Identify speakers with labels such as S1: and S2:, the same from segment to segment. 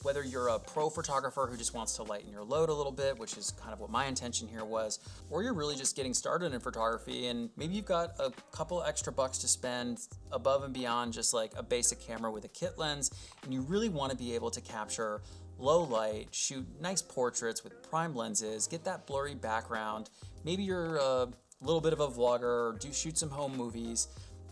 S1: Whether you're a pro photographer who just wants to lighten your load a little bit, which is kind of what my intention here was, or you're really just getting started in photography and maybe you've got a couple extra bucks to spend above and beyond just like a basic camera with a kit lens, and you really want to be able to capture low light, shoot nice portraits with prime lenses, get that blurry background. Maybe you're a little bit of a vlogger or do shoot some home movies.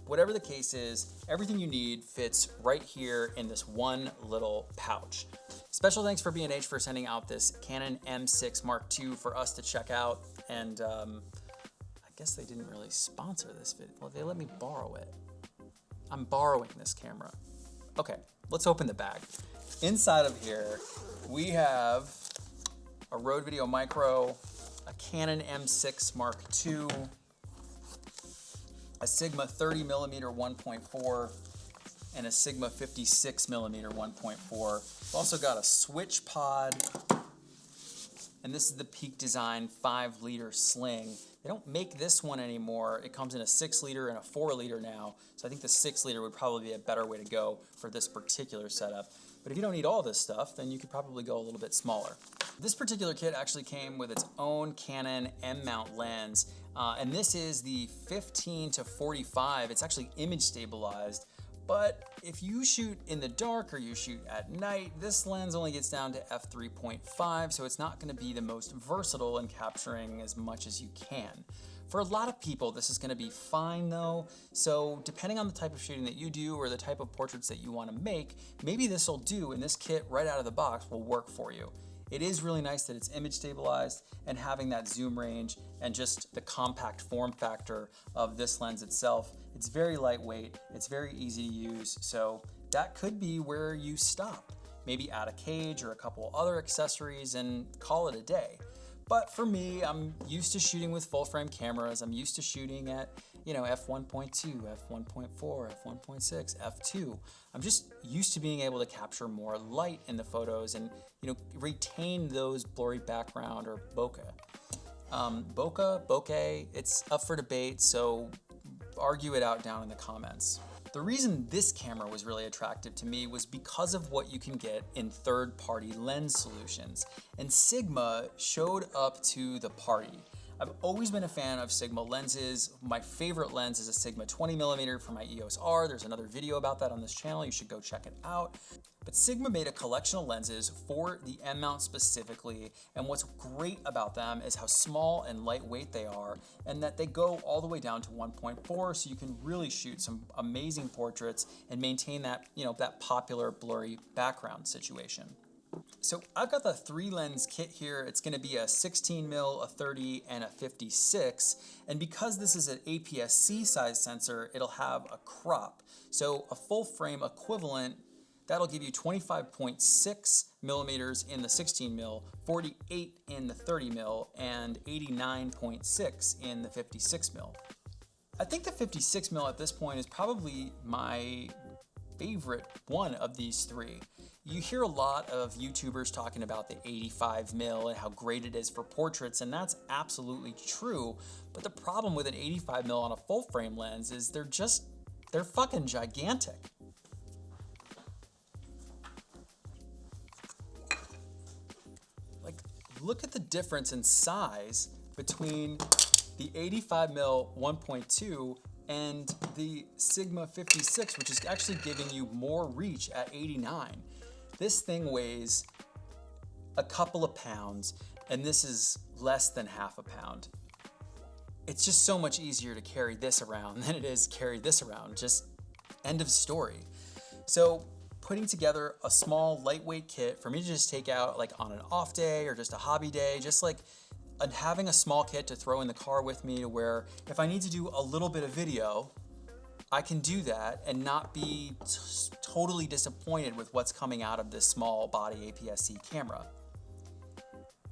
S1: Whatever the case is, everything you need fits right here in this one little pouch. Special thanks for B&H for sending out this Canon M6 Mark II for us to check out. And I guess they didn't really sponsor this video. Well, they let me borrow it. I'm borrowing this camera. Okay, let's open the bag. Inside of here, we have a Rode Video Micro, a Canon M6 Mark II, a Sigma 30mm 1.4, and a Sigma 56mm 1.4. We've also got a switch pod, and this is the Peak Design 5-liter sling. They don't make this one anymore. It comes in a 6-liter and a 4-liter now, so I think the 6-liter would probably be a better way to go for this particular setup. But if you don't need all this stuff, then you could probably go a little bit smaller. This particular kit actually came with its own Canon M-mount lens, and this is the 15 to 45. It's actually image stabilized, but if you shoot in the dark or you shoot at night, this lens only gets down to f3.5, so it's not going to be the most versatile in capturing as much as you can. For a lot of people, this is going to be fine though, so depending on the type of shooting that you do or the type of portraits that you want to make, maybe this will do, and this kit right out of the box will work for you. It is really nice that it's image stabilized and having that zoom range and just the compact form factor of this lens itself. It's very lightweight, it's very easy to use, so that could be where you stop. Maybe add a cage or a couple other accessories and call it a day. But for me, I'm used to shooting with full frame cameras. I'm used to shooting at, f1.2, f1.4, f1.6, f2. I'm just used to being able to capture more light in the photos and, retain those blurry background or bokeh. Bokeh, it's up for debate, so argue it out down in the comments. The reason this camera was really attractive to me was because of what you can get in third-party lens solutions, and Sigma showed up to the party. I've always been a fan of Sigma lenses. My favorite lens is a Sigma 20mm for my EOS R. There's another video about that on this channel. You should go check it out. But Sigma made a collection of lenses for the M-mount specifically, and what's great about them is how small and lightweight they are, and that they go all the way down to 1.4, so you can really shoot some amazing portraits and maintain that, that popular blurry background situation. So I've got the 3-lens kit here. It's going to be a 16mm, a 30, and a 56. And because this is an APS-C size sensor, it'll have a crop. So a full frame equivalent, that'll give you 25.6 millimeters in the 16mm, 48 in the 30mm, and 89.6 in the 56mm. I think the 56mm at this point is probably my favorite one of these three. You hear a lot of YouTubers talking about the 85mm and how great it is for portraits, and that's absolutely true, but the problem with an 85mm on a full frame lens is they're fucking gigantic. Like, look at the difference in size between the 85mm 1.2 and the Sigma 56, which is actually giving you more reach at 89. This thing weighs a couple of pounds, and this is less than half a pound. It's just so much easier to carry this around than it is carry this around, just end of story. So putting together a small lightweight kit for me to just take out like on an off day or just a hobby day, just like having a small kit to throw in the car with me to where if I need to do a little bit of video, I can do that and not be totally disappointed with what's coming out of this small body APS-C camera.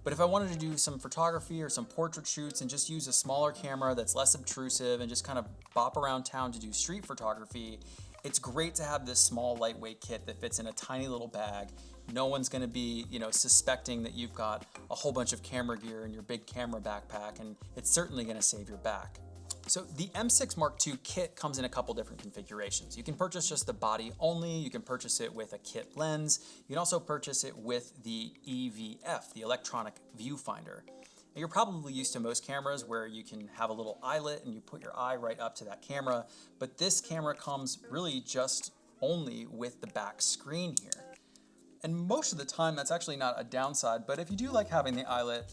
S1: But if I wanted to do some photography or some portrait shoots and just use a smaller camera that's less obtrusive and just kind of bop around town to do street photography, it's great to have this small lightweight kit that fits in a tiny little bag. No one's gonna be, suspecting that you've got a whole bunch of camera gear in your big camera backpack, and it's certainly gonna save your back. So the M6 Mark II kit comes in a couple different configurations. You can purchase just the body only, you can purchase it with a kit lens, you can also purchase it with the EVF, the electronic viewfinder. Now, you're probably used to most cameras where you can have a little eyelet and you put your eye right up to that camera, but this camera comes really just only with the back screen here. And most of the time that's actually not a downside, but if you do like having the eyelet,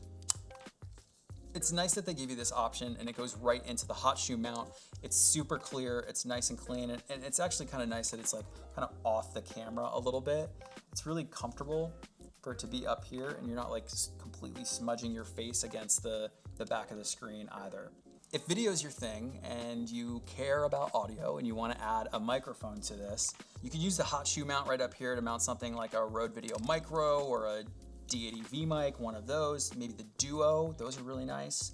S1: it's nice that they give you this option and it goes right into the hot shoe mount. It's super clear, it's nice and clean, and it's actually kind of nice that it's like kind of off the camera a little bit. It's really comfortable for it to be up here and you're not like completely smudging your face against the back of the screen either. If video is your thing and you care about audio and you want to add a microphone to this, you can use the hot shoe mount right up here to mount something like a Rode Video Micro or a D80V mic, one of those, maybe the Duo, those are really nice.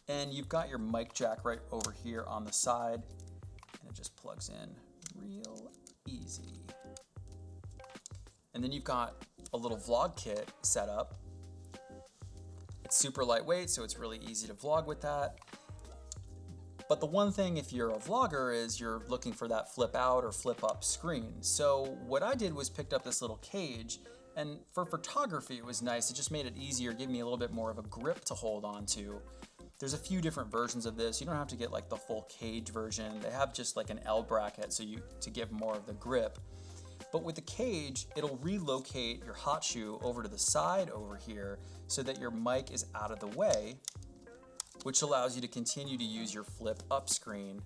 S1: And you've got your mic jack right over here on the side, and it just plugs in real easy. And then you've got a little vlog kit set up. It's super lightweight, so it's really easy to vlog with that. But the one thing if you're a vlogger is you're looking for that flip out or flip up screen. So what I did was picked up this little cage, and for photography it was nice. It just made it easier, gave me a little bit more of a grip to hold on to. There's a few different versions of this. You don't have to get like the full cage version. They have just like an L bracket to give more of the grip. But with the cage, it'll relocate your hot shoe over to the side over here so that your mic is out of the way, which allows you to continue to use your flip up screen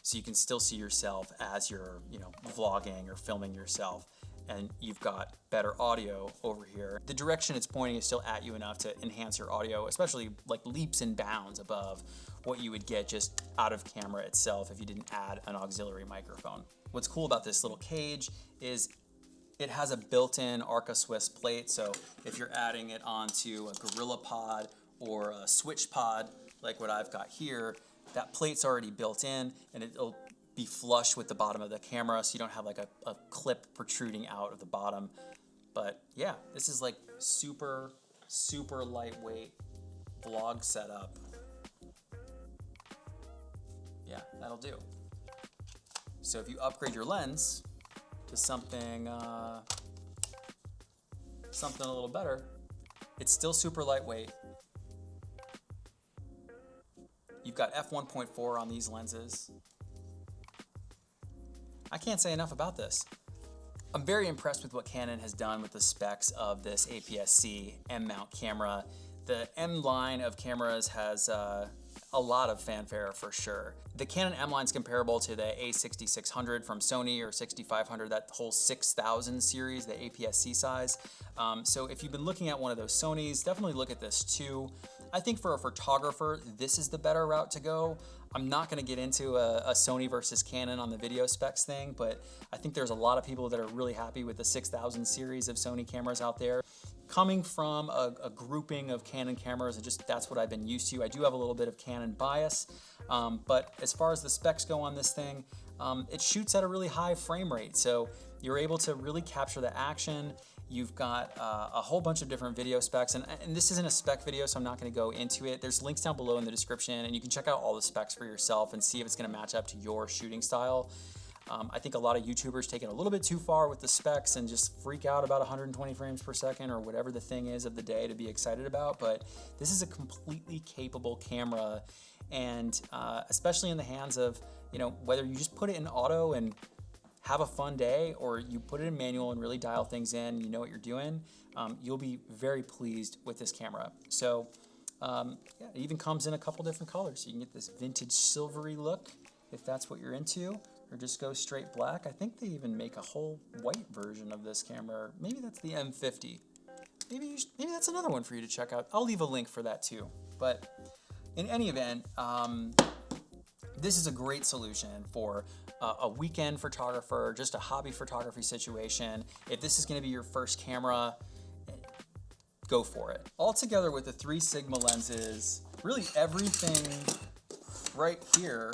S1: so you can still see yourself as you're, vlogging or filming yourself. And you've got better audio over here. The direction it's pointing is still at you enough to enhance your audio, especially like leaps and bounds above what you would get just out of camera itself if you didn't add an auxiliary microphone. What's cool about this little cage is it has a built-in Arca Swiss plate, so if you're adding it onto a Gorilla Pod or a Switch Pod, like what I've got here, that plate's already built in and it'll be flush with the bottom of the camera so you don't have like a clip protruding out of the bottom. But yeah, this is like super, super lightweight vlog setup. Yeah, that'll do. So if you upgrade your lens to something a little better, it's still super lightweight. You've got f1.4 on these lenses. I can't say enough about this. I'm very impressed with what Canon has done with the specs of this APS-C M-mount camera. The M line of cameras has a lot of fanfare for sure. The Canon M line is comparable to the A6600 from Sony or 6500, that whole 6000 series, the APS-C size. So if you've been looking at one of those Sonys, definitely look at this too. I think for a photographer, this is the better route to go. I'm not going to get into a Sony versus Canon on the video specs thing, but I think there's a lot of people that are really happy with the 6000 series of Sony cameras out there. Coming from a grouping of Canon cameras, and just that's what I've been used to. I do have a little bit of Canon bias, but as far as the specs go on this thing, it shoots at a really high frame rate, so you're able to really capture the action. You've got a whole bunch of different video specs, and this isn't a spec video, so I'm not going to go into it. There's links down below in the description, and you can check out all the specs for yourself and see if it's going to match up to your shooting style. I think a lot of YouTubers take it a little bit too far with the specs and just freak out about 120 frames per second or whatever the thing is of the day to be excited about, but this is a completely capable camera, and especially in the hands of, whether you just put it in auto and have a fun day, or you put it in manual and really dial things in, you know what you're doing, you'll be very pleased with this camera. So yeah, it even comes in a couple different colors. So you can get this vintage silvery look if that's what you're into, or just go straight black. I think they even make a whole white version of this camera. Maybe that's the M50. Maybe that's another one for you to check out. I'll leave a link for that too. But in any event, this is a great solution for a weekend photographer, just a hobby photography situation. If this is going to be your first camera, go for it. All together with the 3 Sigma lenses, really everything right here,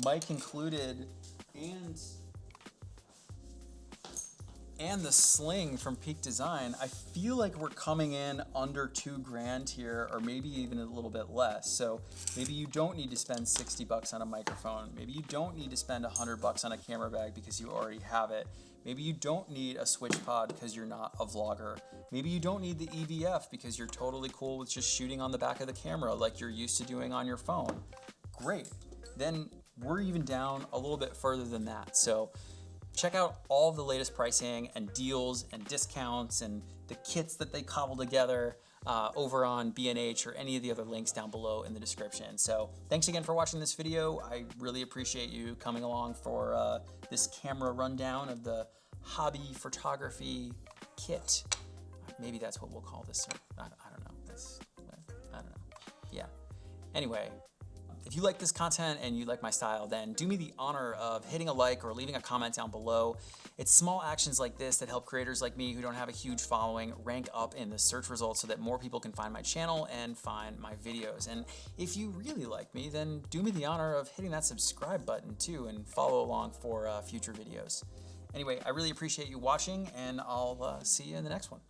S1: mic included, and the Sling from Peak Design, I feel like we're coming in under $2,000 here, or maybe even a little bit less. So maybe you don't need to spend 60 bucks on a microphone. Maybe you don't need to spend 100 bucks on a camera bag because you already have it. Maybe you don't need a switch pod because you're not a vlogger. Maybe you don't need the EVF because you're totally cool with just shooting on the back of the camera like you're used to doing on your phone. Great. Then we're even down a little bit further than that. So check out all of the latest pricing and deals and discounts and the kits that they cobble together over on B&H or any of the other links down below in the description. So thanks again for watching this video. I really appreciate you coming along for this camera rundown of the hobby photography kit. Maybe that's what we'll call this. I don't know. I don't know. Yeah. Anyway, if you like this content and you like my style, then do me the honor of hitting a like or leaving a comment down below. It's small actions like this that help creators like me who don't have a huge following rank up in the search results so that more people can find my channel and find my videos. And if you really like me, then do me the honor of hitting that subscribe button too and follow along for future videos. Anyway, I really appreciate you watching, and I'll see you in the next one.